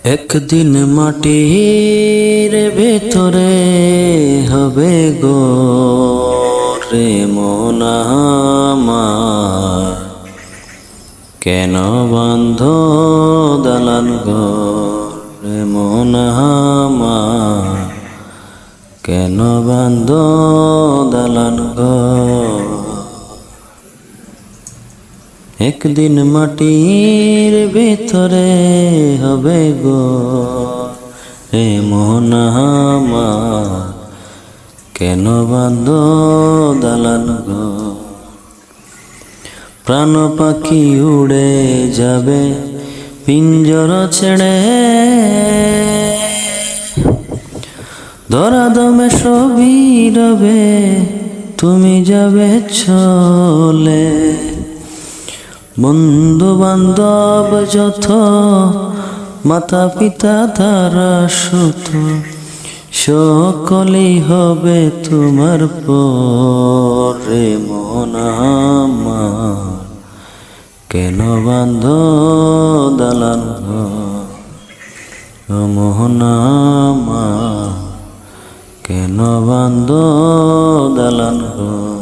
একদিন মাটির ভেতরে হবে গো রে মন আমার, কেন বান্ধ দালান ঘর রে মন আমার, কেন বান্ধ দালান ঘর। একদিন মাটির ভিতরে হবে গো হে মন আমার, কেন বাঁধ দালান ঘর। প্রাণ পাখি উড়ে যাবে পিঞ্জর ছেড়ে, ধরা দমে সবই রবে তুমি যাবে চলে। বন্ধু বান্ধব যত মাতা পিতা তারা সুত, সকলেই হবে তোমার পরে মন আমার, কেন বান্ধ দালান ঘর মোহন আমার, কেন বান্ধ দালান ঘর।